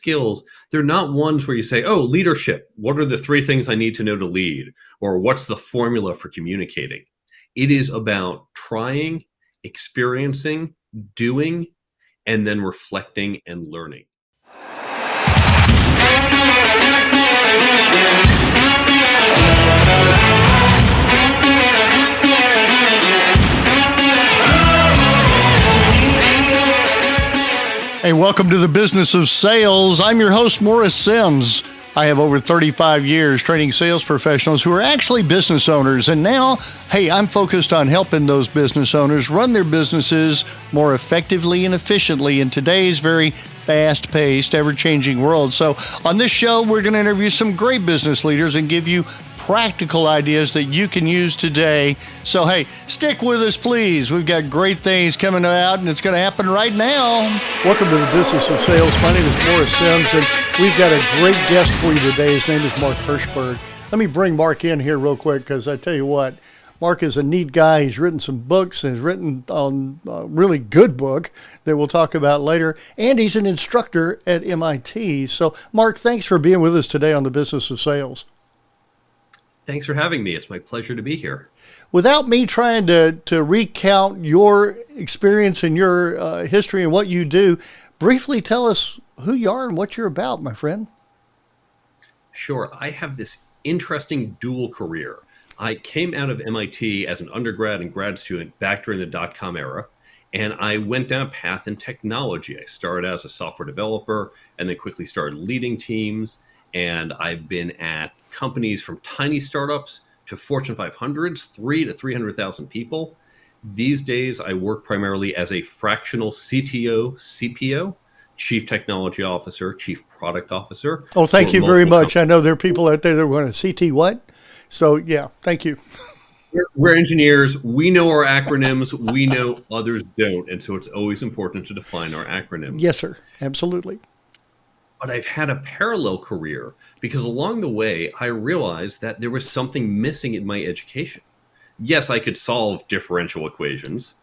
skills, they're not ones where you say, oh, leadership, what are the three things I need to know to lead? Or what's the formula for communicating? It is about trying, experiencing, doing, and then reflecting and learning. Hey, welcome to the Business of Sales. I'm your host, Morris Sims. I have over 35 years training sales professionals who are actually business owners. And now, hey, I'm focused on helping those business owners run their businesses more effectively and efficiently in today's very fast-paced, ever-changing world. So on this show, we're going to interview some great business leaders and give you practical ideas that you can use today. So, hey, stick with us, please. We've got great things coming out, and it's going to happen right now. Welcome to the Business of Sales. My name is Morris Sims, and we've got a great guest for you today. His name is Mark Hershberg. Let me bring Mark in here real quick, because I tell you what, Mark is a neat guy. He's written some books, and he's written on a really good book that we'll talk about later, and he's an instructor at MIT. So, Mark, thanks for being with us today on the Business of Sales. Thanks for having me. It's my pleasure to be here. Without me trying to recount your experience and your history and what you do, briefly tell us who you are and what you're about, my friend. Sure. I have this interesting dual career. I came out of MIT as an undergrad and grad student back during the dot-com era, and I went down a path in technology. I started as a software developer and then quickly started leading teams. And I've been at companies from tiny startups to Fortune 500s, 3 to 300,000 people. These days, I work primarily as a fractional CTO, CPO, Chief Technology Officer, Chief Product Officer. Oh, thank you very much. I know there are people out there that want to CT what? So, yeah, thank you. We're engineers. We know our acronyms. We know others don't. And so it's always important to define our acronyms. Yes, sir. Absolutely. But I've had a parallel career because along the way, I realized that there was something missing in my education. Yes, I could solve differential equations,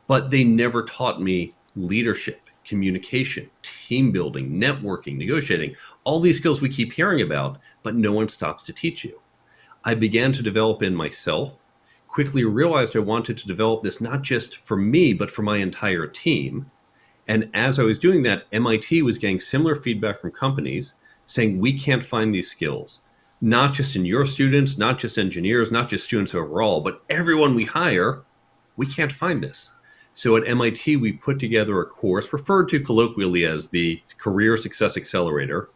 but they never taught me leadership, communication, team building, networking, negotiating, all these skills we keep hearing about, but no one stops to teach you. I began to develop in myself, quickly realized I wanted to develop this not just for me, but for my entire team. And as I was doing that, MIT was getting similar feedback from companies saying, we can't find these skills, not just in your students, not just engineers, not just students overall, but everyone we hire, we can't find this. So at MIT, we put together a course referred to colloquially as the Career Success Accelerator.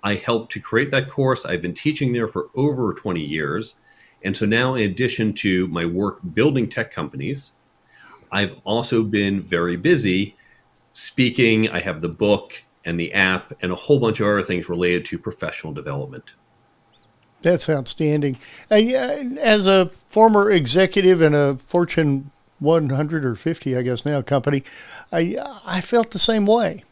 I helped to create that course. I've been teaching there for over 20 years. And so now, in addition to my work building tech companies, I've also been very busy speaking. I have the book and the app and a whole bunch of other things related to professional development. That's outstanding. As a former executive in a Fortune 100 or 50, I guess now, company, I felt the same way.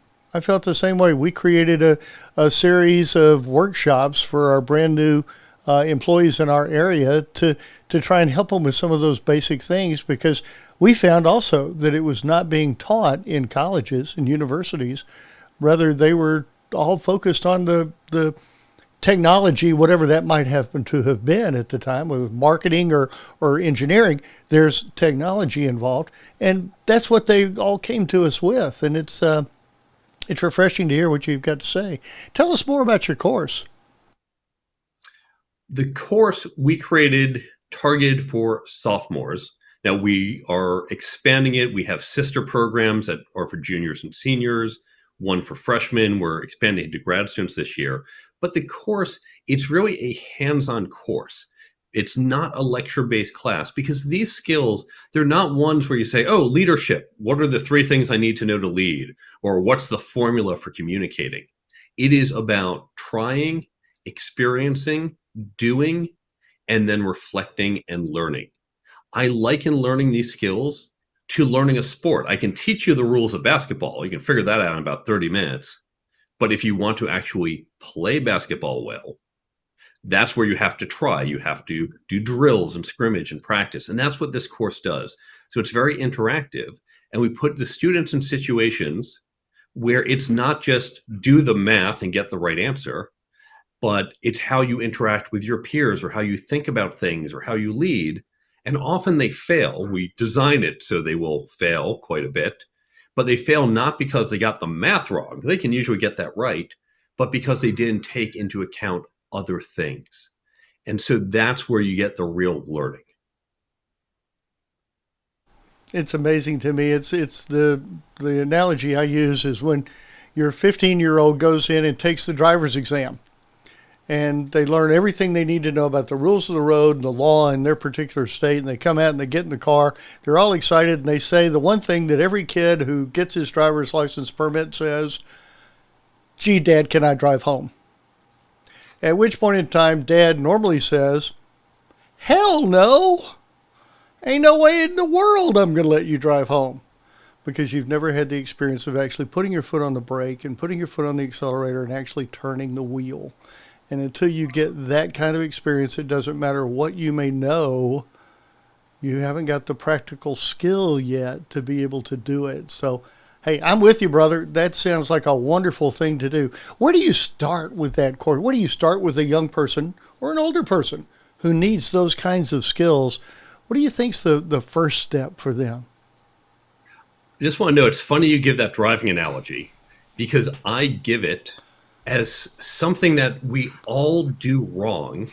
We created a series of workshops for our brand new employees in our area to try and help them with some of those basic things, because we found also that it was not being taught in colleges and universities. Rather, they were all focused on the technology, whatever that might happen to have been at the time, with marketing or engineering. There's technology involved, and that's what they all came to us with. And it's refreshing to hear what you've got to say. Tell us more about your course. The course we created targeted for sophomores. Now we are expanding it. We have sister programs that are for juniors and seniors, one for freshmen. We're expanding to grad students this year. But the course, it's really a hands-on course. It's not a lecture-based class, because these skills, they're not ones where you say, oh, leadership, what are the three things I need to know to lead? Or what's the formula for communicating? It is about trying, experiencing, doing, and then reflecting and learning. I liken learning these skills to learning a sport. I can teach you the rules of basketball. You can figure that out in about 30 minutes. But if you want to actually play basketball well, that's where you have to try. You have to do drills and scrimmage and practice. And that's what this course does. So it's very interactive. And we put the students in situations where it's not just do the math and get the right answer, but it's how you interact with your peers or how you think about things or how you lead. And often they fail. We design it so they will fail quite a bit, but they fail not because they got the math wrong. They can usually get that right, but because they didn't take into account other things. And so that's where you get the real learning. It's amazing to me. It's the analogy I use is when your 15-year-old goes in and takes the driver's exam, and they learn everything they need to know about the rules of the road and the law in their particular state, and they come out and they get in the car. They're all excited, and they say the one thing that every kid who gets his driver's license permit says, "Gee, Dad, can I drive home?" At which point in time, Dad normally says, "Hell no. Ain't no way in the world I'm going to let you drive home." Because you've never had the experience of actually putting your foot on the brake and putting your foot on the accelerator and actually turning the wheel. And until you get that kind of experience, it doesn't matter what you may know, you haven't got the practical skill yet to be able to do it. So, hey, I'm with you, brother. That sounds like a wonderful thing to do. Where do you start with that course? Where do you start with a young person or an older person who needs those kinds of skills? What do you think's the first step for them? I just want to know, it's funny you give that driving analogy because I give it as something that we all do wrong.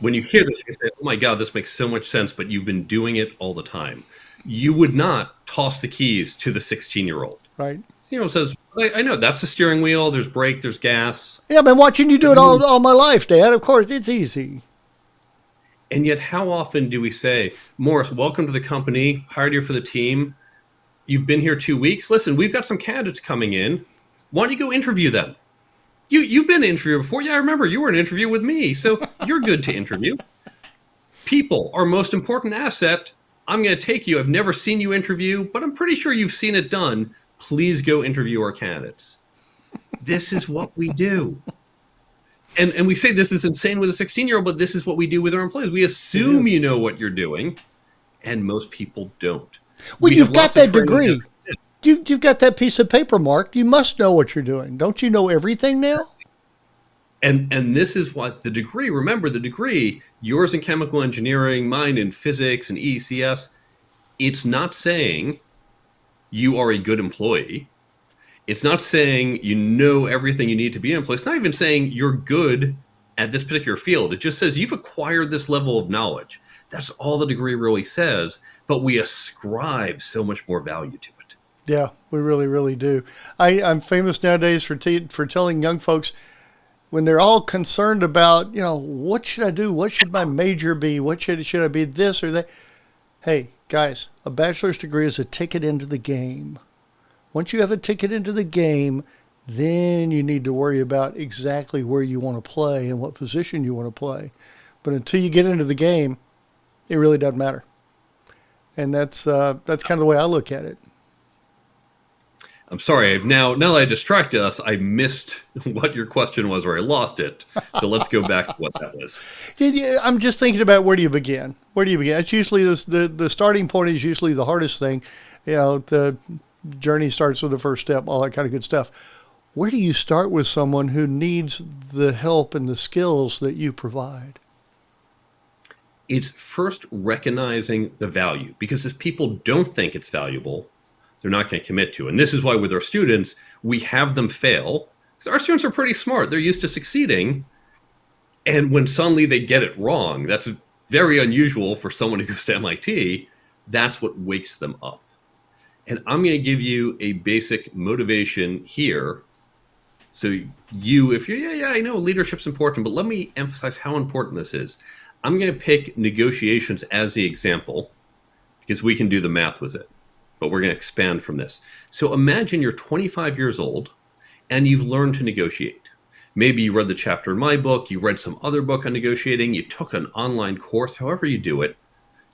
When you hear this, you say, oh my God, this makes so much sense, but you've been doing it all the time. You would not toss the keys to the 16-year-old. Right. Says, I know, that's the steering wheel, there's brake, there's gas. Yeah, I've been watching you do it all my life, Dad. Of course, it's easy. And yet, how often do we say, Morris, welcome to the company, hired you for the team. You've been here 2 weeks. Listen, we've got some candidates coming in. Why don't you go interview them? You've been an interviewer before. Yeah, I remember you were in an interview with me, so you're good to interview. People, our most important asset. I'm going to take you. I've never seen you interview, but I'm pretty sure you've seen it done. Please go interview our candidates. This is what we do. And we say this is insane with a 16-year-old, but this is what we do with our employees. We assume you know what you're doing, and most people don't. Well, you've got that degree. You've got that piece of paper marked. You must know what you're doing. Don't you know everything now? And this is what the degree, remember the degree, yours in chemical engineering, mine in physics and ECS, it's not saying you are a good employee. It's not saying you know everything you need to be an employee. It's not even saying you're good at this particular field. It just says you've acquired this level of knowledge. That's all the degree really says, but we ascribe so much more value to it. Yeah, we really, really do. I'm famous nowadays for telling young folks when they're all concerned about, what should I do? What should my major be? What should I be this or that? Hey, guys, a bachelor's degree is a ticket into the game. Once you have a ticket into the game, then you need to worry about exactly where you want to play and what position you want to play. But until you get into the game, it really doesn't matter. And that's kind of the way I look at it. I'm sorry. Now that I distracted us, I missed what your question was, or I lost it. So let's go back to what that was. I'm just thinking about where do you begin? Where do you begin? It's usually the starting point is usually the hardest thing. The journey starts with the first step, all that kind of good stuff. Where do you start with someone who needs the help and the skills that you provide? It's first recognizing the value, because if people don't think it's valuable, they're not going to commit to. And this is why with our students, we have them fail. Because our students are pretty smart. They're used to succeeding. And when suddenly they get it wrong, that's very unusual for someone who goes to MIT. That's what wakes them up. And I'm going to give you a basic motivation here. So if you're, I know leadership's important, but let me emphasize how important this is. I'm going to pick negotiations as the example because we can do the math with it, but we're going to expand from this. So imagine you're 25 years old and you've learned to negotiate. Maybe you read the chapter in my book, you read some other book on negotiating, you took an online course, however you do it.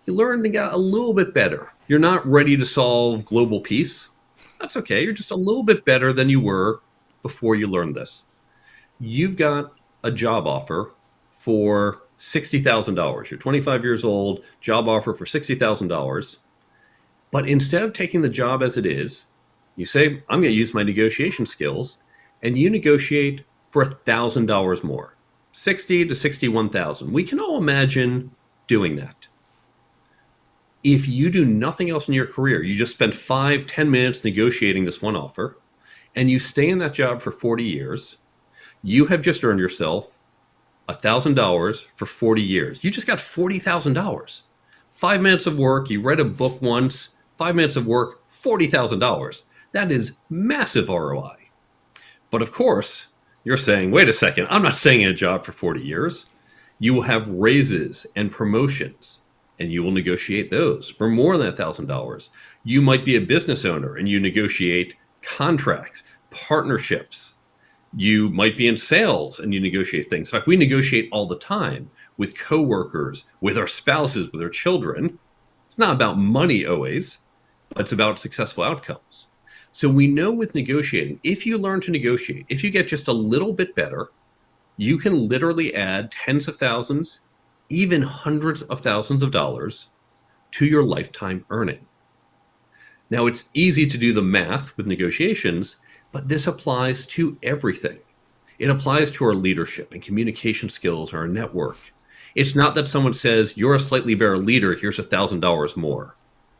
You learn to get a little bit better. You're not ready to solve global peace. That's okay. You're just a little bit better than you were before you learned this. You've got a job offer for $60,000. You're 25 years old, job offer for $60,000. But instead of taking the job as it is, You say, I'm going to use my negotiation skills, and you negotiate for $1,000 more, 60 to 61,000. We can all imagine doing that. If you do nothing else in your career, you just spend 5, 10 minutes negotiating this one offer, and you stay in that job for 40 years, you have just earned yourself $1,000 for 40 years. You just got $40,000. 5 minutes of work, you read a book once, 5 minutes of work, $40,000. That is massive ROI. But of course, you're saying, wait a second, I'm not staying in a job for 40 years. You will have raises and promotions, and you will negotiate those for more than $1,000. You might be a business owner and you negotiate contracts, partnerships. You might be in sales and you negotiate things. In fact, we negotiate all the time with coworkers, with our spouses, with our children. It's not about money always, but it's about successful outcomes. So we know with negotiating, if you learn to negotiate, if you get just a little bit better, you can literally add tens of thousands, even hundreds of thousands of dollars to your lifetime earning. Now, it's easy to do the math with negotiations, but this applies to everything. It applies to our leadership and communication skills, our network. It's not that someone says, you're a slightly better leader, here's $1,000 more,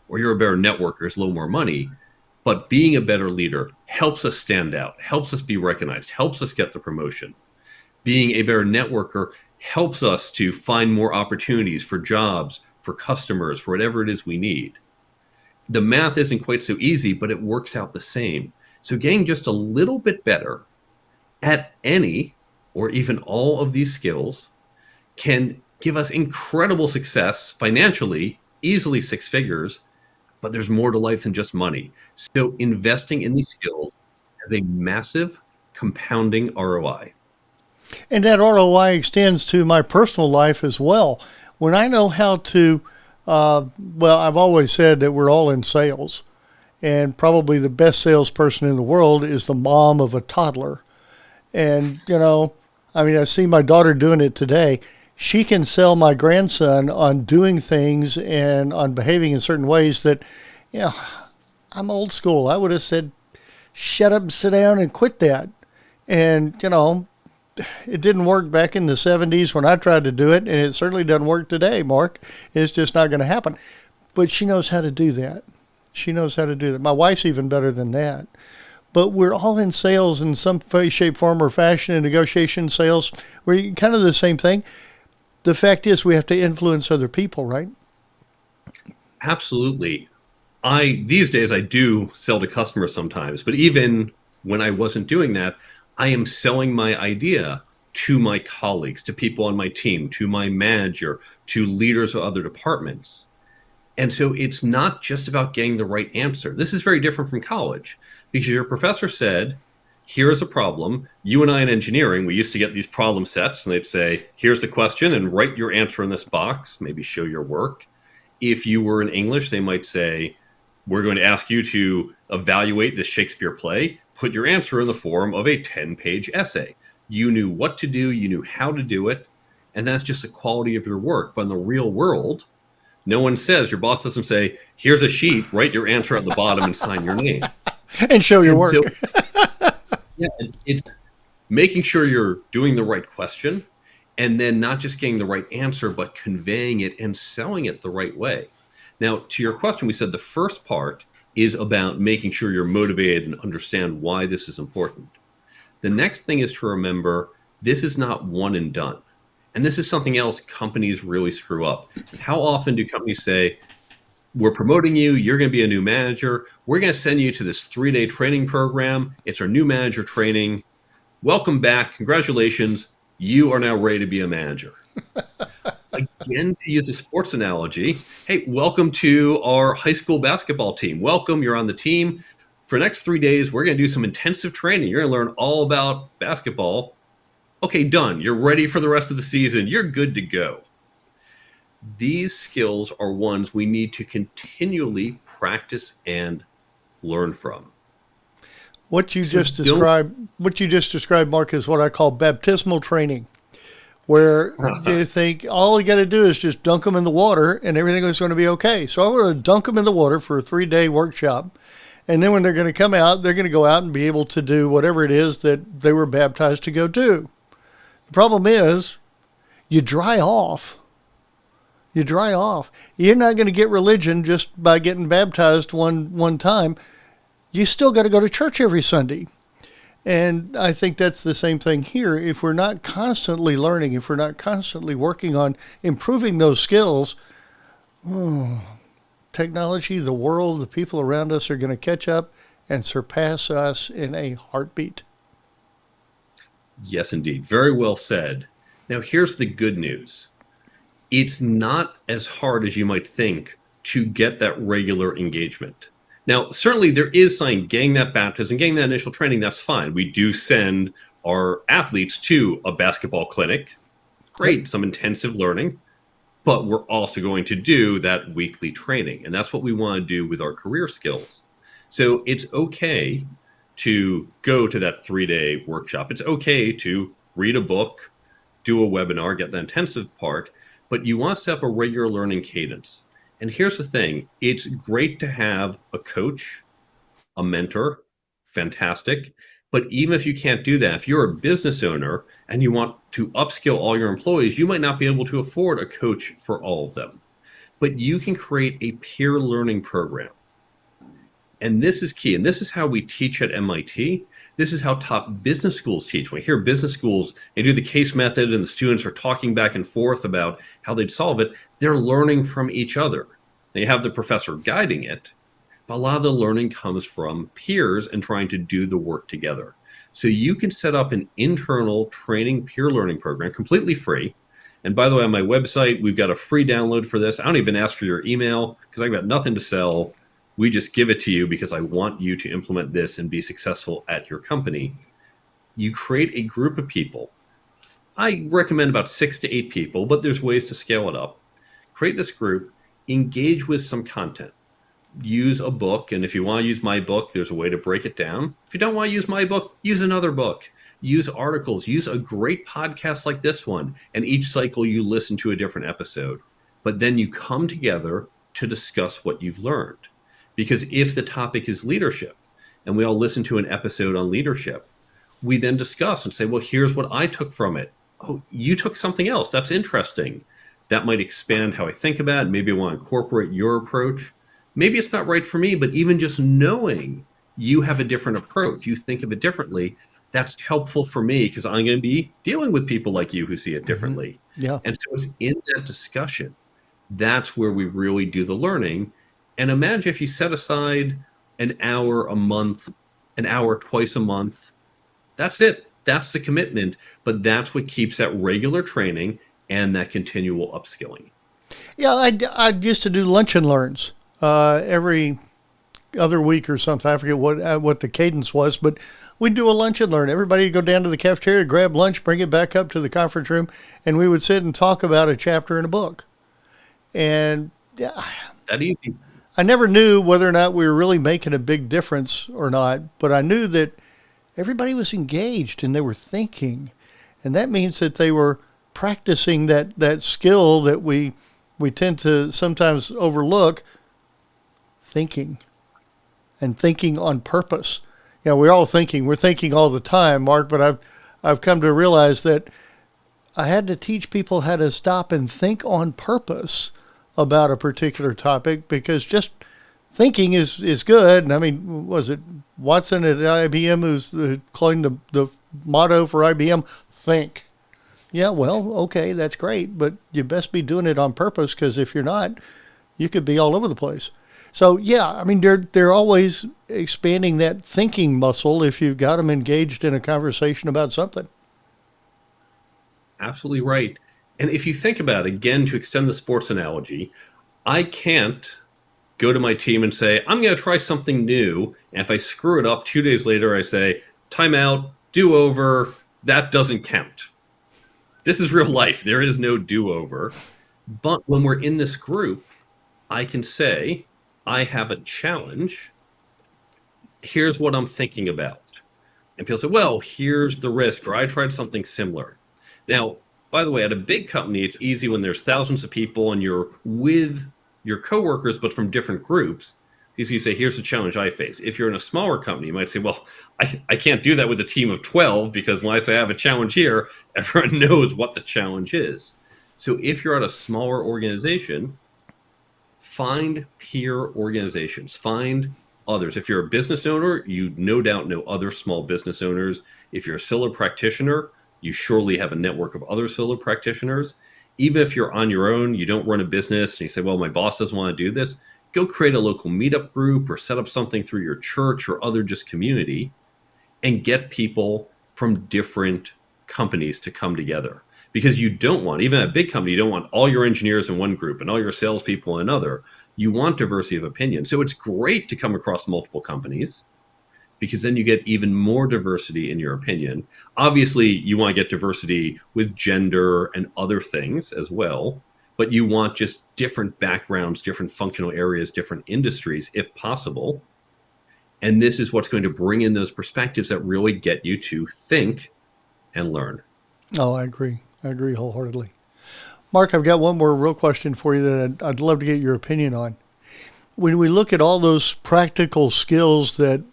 or you're a better networker, here's a little more money. But being a better leader helps us stand out, helps us be recognized, helps us get the promotion. Being a better networker helps us to find more opportunities for jobs, for customers, for whatever it is we need. The math isn't quite so easy, but it works out the same. So getting just a little bit better at any or even all of these skills can give us incredible success financially, easily six figures, but there's more to life than just money. So investing in these skills has a massive compounding ROI. And that ROI extends to my personal life as well. When I know how to, well, I've always said that we're all in sales, and probably the best salesperson in the world is the mom of a toddler. And, I mean, I see my daughter doing it today. She can sell my grandson on doing things and on behaving in certain ways that, I'm old school. I would have said, shut up and sit down and quit that. And, it didn't work back in the 70s when I tried to do it, and it certainly doesn't work today, Mark. It's just not going to happen. But she knows how to do that. She knows how to do that. My wife's even better than that. But we're all in sales in some way, shape, form, or fashion, in negotiation sales. We're kind of the same thing. The fact is we have to influence other people, right? Absolutely. These days, I do sell to customers sometimes, but even when I wasn't doing that, I am selling my idea to my colleagues, to people on my team, to my manager, to leaders of other departments. And so it's not just about getting the right answer. This is very different from college because your professor said, here's a problem. You and I in engineering, we used to get these problem sets and they'd say, here's the question and write your answer in this box, maybe show your work. If you were in English, they might say, we're going to ask you to evaluate this Shakespeare play. Put your answer in the form of a 10-page essay. You knew what to do. You knew how to do it. And that's just the quality of your work. But in the real world, no one says, your boss doesn't say, here's a sheet, write your answer at the bottom and sign your name. And show your work. So, yeah, it's making sure you're doing the right question and then not just getting the right answer, but conveying it and selling it the right way. Now, to your question, we said the first part is about making sure you're motivated and understand why this is important. The next thing is to remember this is not one and done. And this is something else companies really screw up. How often do companies say, we're promoting you, you're going to be a new manager, we're going to send you to this 3-day training program, it's our new manager training, welcome back, congratulations, you are now ready to be a manager. Again, to use a sports analogy, hey, welcome to our high school basketball team. Welcome, you're on the team. For the next 3 days, we're going to do some intensive training. You're going to learn all about basketball. Okay, done. You're ready for the rest of the season. You're good to go. These skills are ones we need to continually practice and learn from. What you just described, Mark, is what I call baptismal training, where you think all you got to do is just dunk them in the water and everything is going to be okay. So I'm going to dunk them in the water for a 3-day workshop, And then when they're going to come out, they're going to go out and be able to do whatever it is that they were baptized to go do. The problem is you dry off. You dry off. You're not going to get religion just by getting baptized one time. You still got to go to church every Sunday. And I think that's the same thing here. If we're not constantly learning, if we're not constantly working on improving those skills, technology, the world, the people around us are going to catch up and surpass us in a heartbeat. Yes, indeed. Very well said. Now, here's the good news. It's not as hard as you might think to get that regular engagement. Now, certainly there is something, getting that baptism, getting that initial training, that's fine. We do send our athletes to a basketball clinic. Great, some intensive learning. But we're also going to do that weekly training. And that's what we want to do with our career skills. So it's okay to go to that 3-day workshop. It's okay to read a book, do a webinar, get the intensive part, but you want to set up a regular learning cadence. And here's the thing. It's great to have a coach, a mentor, fantastic. But even if you can't do that, if you're a business owner and you want to upskill all your employees, you might not be able to afford a coach for all of them. But you can create a peer learning program. And this is key. And this is how we teach at MIT. This is how top business schools teach. When I hear business schools, they do the case method and the students are talking back and forth about how they'd solve it. They're learning from each other. Now you have the professor guiding it, but a lot of the learning comes from peers and trying to do the work together. So you can set up an internal training peer learning program completely free. And by the way, on my website, we've got a free download for this. I don't even ask for your email because I've got nothing to sell. We just give it to you because I want you to implement this and be successful at your company. You create a group of people. I recommend about 6 to 8 people, but there's ways to scale it up. Create this group, engage with some content. Use a book, and if you want to use my book, there's a way to break it down. If you don't want to use my book, use another book. Use articles. Use a great podcast like this one, and each cycle you listen to a different episode. But then you come together to discuss what you've learned. Because if the topic is leadership, and we all listen to an episode on leadership, we then discuss and say, well, here's what I took from it. Oh, you took something else. That's interesting. That might expand how I think about it. Maybe I want to incorporate your approach. Maybe it's not right for me, but even just knowing you have a different approach, you think of it differently, that's helpful for me because I'm going to be dealing with people like you who see it differently. Yeah. And so it's in that discussion, that's where we really do the learning. And imagine if you set aside an hour a month, an hour twice a month. That's it. That's the commitment. But that's what keeps that regular training and that continual upskilling. Yeah, I used to do lunch and learns every other week or something. I forget what the cadence was, but we'd do a lunch and learn. Everybody would go down to the cafeteria, grab lunch, bring it back up to the conference room, and we would sit and talk about a chapter in a book. And That easy. I never knew whether or not we were really making a big difference or not, but I knew that everybody was engaged and they were thinking. And that means that they were practicing that skill that we tend to sometimes overlook, thinking, and thinking on purpose. You know, we're thinking all the time, Mark, but I've come to realize that I had to teach people how to stop and think on purpose about a particular topic, because just thinking is good. And I mean, was it Watson at IBM who's coined the motto for IBM? Think. Yeah, well, okay, that's great, but you best be doing it on purpose, because if you're not, you could be all over the place. So yeah, I mean, they're always expanding that thinking muscle if you've got them engaged in a conversation about something. Absolutely right. And if you think about it, again, to extend the sports analogy, I can't go to my team and say, I'm going to try something new. And if I screw it up 2 days later, I say, timeout, do over, that doesn't count. This is real life. There is no do over. But when we're in this group, I can say, I have a challenge. Here's what I'm thinking about. And people say, well, here's the risk, or I tried something similar. Now, by the way, at a big company, it's easy when there's thousands of people and you're with your coworkers, but from different groups. because you say, here's the challenge I face. If you're in a smaller company, you might say, well, I can't do that with a team of 12 because when I say I have a challenge here, everyone knows what the challenge is. So if you're at a smaller organization, find peer organizations, find others. If you're a business owner, you no doubt know other small business owners. If you're a solo practitioner, you surely have a network of other solo practitioners. Even if you're on your own, you don't run a business, and you say, well, my boss doesn't want to do this, go create a local meetup group or set up something through your church or other just community and get people from different companies to come together. Because you don't want, even a big company, you don't want all your engineers in one group and all your salespeople in another. You want diversity of opinion. So it's great to come across multiple companies because then you get even more diversity in your opinion. Obviously, you want to get diversity with gender and other things as well, but you want just different backgrounds, different functional areas, different industries, if possible. And this is what's going to bring in those perspectives that really get you to think and learn. Oh, I agree. I agree wholeheartedly. Mark, I've got one more real question for you that I'd love to get your opinion on. When we look at all those practical skills that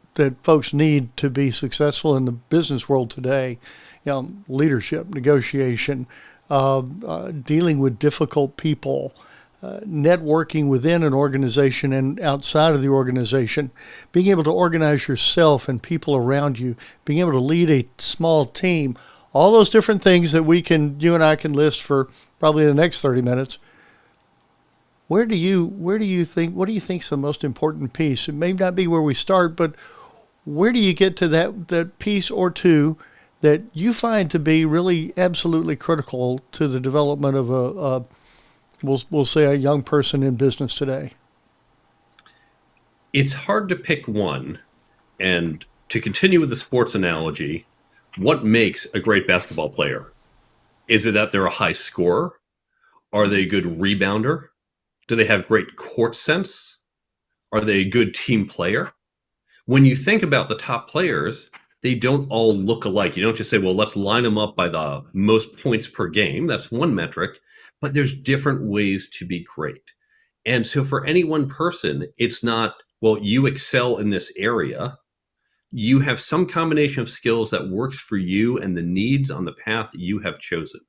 folks need to be successful in the business world today, leadership, negotiation, dealing with difficult people, networking within an organization and outside of the organization, being able to organize yourself and people around you, being able to lead a small team, all those different things that you and I can list for probably the next 30 minutes. What do you think is the most important piece? It may not be where we start, but where do you get to that piece or two that you find to be really absolutely critical to the development of we'll say a young person in business today? It's hard to pick one. And to continue with the sports analogy, what makes a great basketball player? Is it that they're a high scorer? Are they a good rebounder? Do they have great court sense? Are they a good team player? When you think about the top players, they don't all look alike. You don't just say, well, let's line them up by the most points per game. That's one metric, but there's different ways to be great. And so for any one person, it's not, well, you excel in this area. You have some combination of skills that works for you and the needs on the path you have chosen.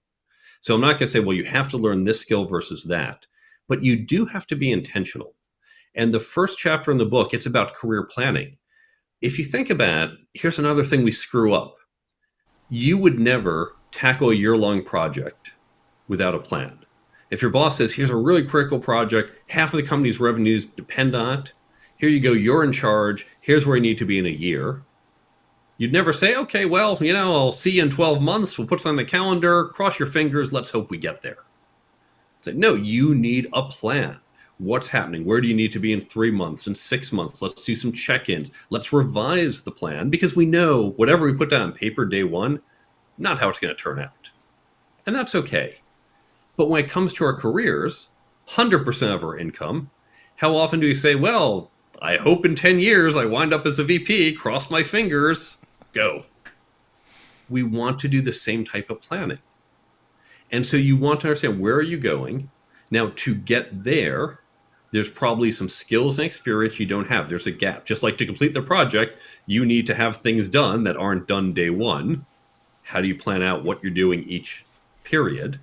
So I'm not going to say, well, you have to learn this skill versus that, but you do have to be intentional. And the first chapter in the book, it's about career planning. If you think about it, here's another thing we screw up. You would never tackle a year-long project without a plan. If your boss says, here's a really critical project, half of the company's revenues depend on it, here you go, you're in charge, here's where you need to be in a year. You'd never say, okay, well, I'll see you in 12 months, we'll put something on the calendar, cross your fingers, let's hope we get there. Say, no, you need a plan. What's happening? Where do you need to be in 3 months, in 6 months? Let's do some check-ins. Let's revise the plan because we know whatever we put down on paper day one, not how it's going to turn out. And that's okay. But when it comes to our careers, 100% of our income, how often do we say, well, I hope in 10 years I wind up as a VP, cross my fingers, go. We want to do the same type of planning. And so you want to understand, where are you going? Now, to get there, there's probably some skills and experience you don't have. There's a gap. Just like to complete the project, you need to have things done that aren't done day one. How do you plan out what you're doing each period?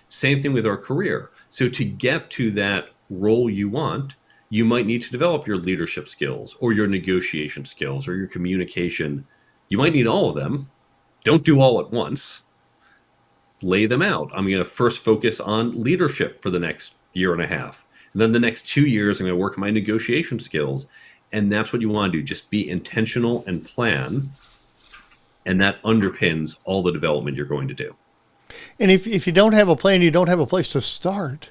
Same thing with our career. So to get to that role you want, you might need to develop your leadership skills or your negotiation skills or your communication. You might need all of them. Don't do all at once. Lay them out. I'm going to first focus on leadership for the next year and a half. And then the next 2 years, I'm going to work on my negotiation skills. And that's what you want to do. Just be intentional and plan. And that underpins all the development you're going to do. And if you don't have a plan, you don't have a place to start.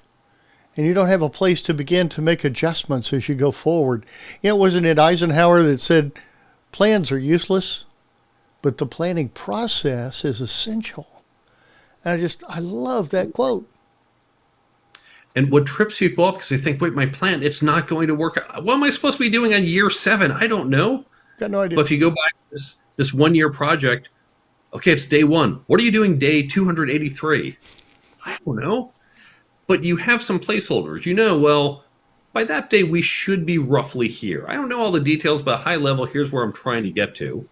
And you don't have a place to begin to make adjustments as you go forward. Wasn't it Eisenhower that said, plans are useless, but the planning process is essential? And I love that quote. And what trips people up, because they think, wait, my plan, it's not going to work. What am I supposed to be doing on year 7? I don't know. Got no idea. But if you go back to this 1 year project, okay, it's day 1. What are you doing day 283? I don't know. But you have some placeholders. Well, by that day, we should be roughly here. I don't know all the details, but high level, here's where I'm trying to get to.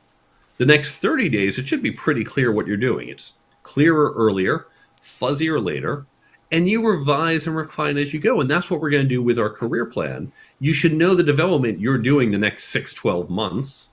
The next 30 days, it should be pretty clear what you're doing. It's clearer earlier, fuzzier later, and you revise and refine as you go. And that's what we're going to do with our career plan. You should know the development you're doing the next 6, 12 months.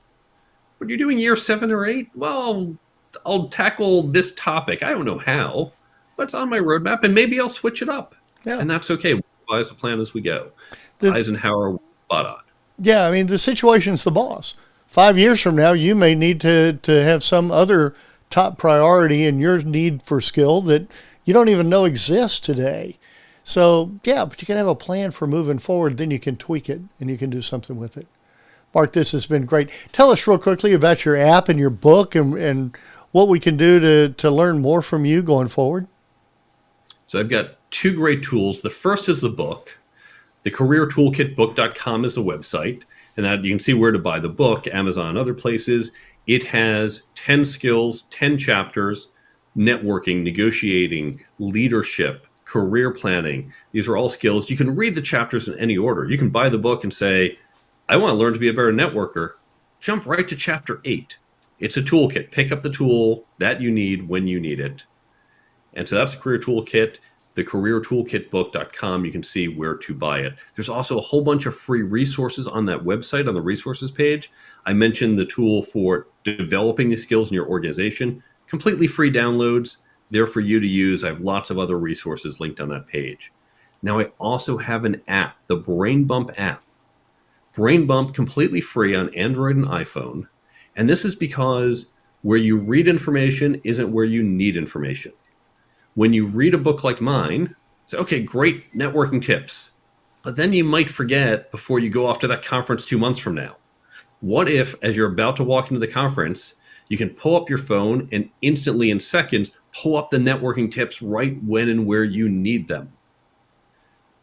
When you're doing year 7 or 8, well, I'll tackle this topic. I don't know how, but it's on my roadmap, and maybe I'll switch it up. Yeah. And that's okay. We'll revise the plan as we go. The- Eisenhower was spot on. Yeah, I mean, the situation's the boss. 5 years from now, you may need to have some other top priority in your need for skill that you don't even know exists today. So, yeah, but you can have a plan for moving forward. Then you can tweak it and you can do something with it. Mark, this has been great. Tell us real quickly about your app and your book and what we can do to learn more from you going forward. So I've got 2 great tools. The first is the book. The careertoolkitbook.com is the website, and that you can see where to buy the book, Amazon, other places. It has 10 skills, 10 chapters, networking, negotiating, leadership, career planning. These are all skills. You can read the chapters in any order. You can buy the book and say, I want to learn to be a better networker. Jump right to chapter 8. It's a toolkit. Pick up the tool that you need when you need it. And so that's the Career Toolkit. The careertoolkitbook.com, you can see where to buy it. There's also a whole bunch of free resources on that website, on the resources page. I mentioned the tool for developing the skills in your organization. Completely free downloads. They're for you to use. I have lots of other resources linked on that page. Now I also have an app, the Brain Bump app. Brain Bump, completely free on Android and iPhone. And this is because where you read information isn't where you need information. When you read a book like mine, say, okay, great networking tips. But then you might forget before you go off to that conference 2 months from now. What if, as you're about to walk into the conference, you can pull up your phone and instantly in seconds, pull up the networking tips right when and where you need them?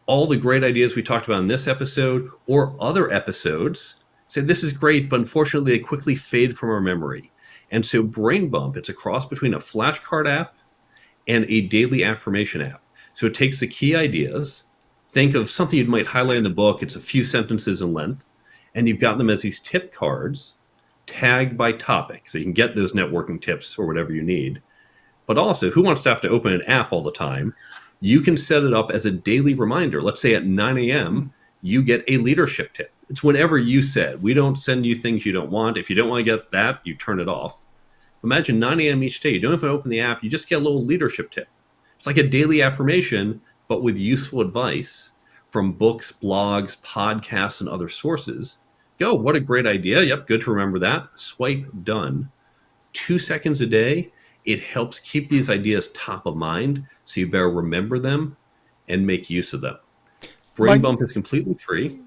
All the great ideas we talked about in this episode or other episodes, say this is great, but unfortunately they quickly fade from our memory. And so Brain Bump, it's a cross between a flashcard app and a daily affirmation app. So it takes the key ideas, think of something you might highlight in the book, it's a few sentences in length, and you've got them as these tip cards tagged by topic. So you can get those networking tips or whatever you need. But also, who wants to have to open an app all the time? You can set it up as a daily reminder. Let's say at 9 a.m., you get a leadership tip. It's whenever you said. We don't send you things you don't want. If you don't want to get that, you turn it off. Imagine 9 a.m. each day. You don't have to open the app. You just get a little leadership tip. It's like a daily affirmation, but with useful advice from books, blogs, podcasts, and other sources. Go, what a great idea. Yep, good to remember that. Swipe, done. 2 seconds a day. It helps keep these ideas top of mind, so you better remember them and make use of them. Brain Bump is completely free.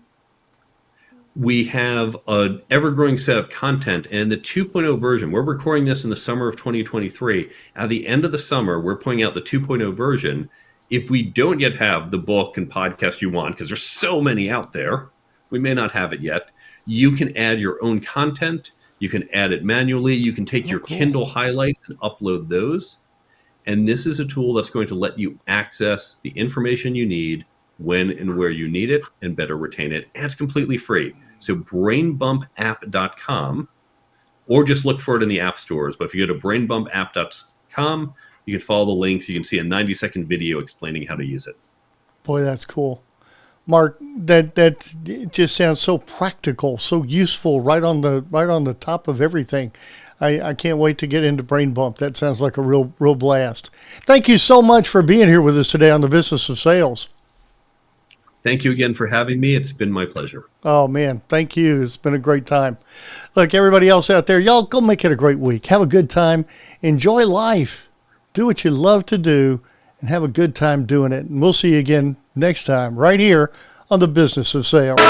We have an ever-growing set of content, and in the 2.0 version, we're recording this in the summer of 2023. At the end of the summer, we're putting out the 2.0 version. If we don't yet have the book and podcast you want, because there's so many out there, we may not have it yet, you can add your own content. You can add it manually. You can take your Kindle highlights and upload those. And this is a tool that's going to let you access the information you need when and where you need it and better retain it. And it's completely free. So brainbumpapp.com, or just look for it in the app stores. But if you go to brainbumpapp.com, you can follow the links. You can see a 90-second video explaining how to use it. Boy, that's cool. Mark, that just sounds so practical, so useful, right on the top of everything. I can't wait to get into Brain Bump. That sounds like a real blast. Thank you so much for being here with us today on the Business of Sales. Thank you again for having me. It's been my pleasure. Oh, man. Thank you. It's been a great time. Look, everybody else out there, y'all go make it a great week. Have a good time. Enjoy life. Do what you love to do and have a good time doing it. And we'll see you again next time right here on the Business of Sales.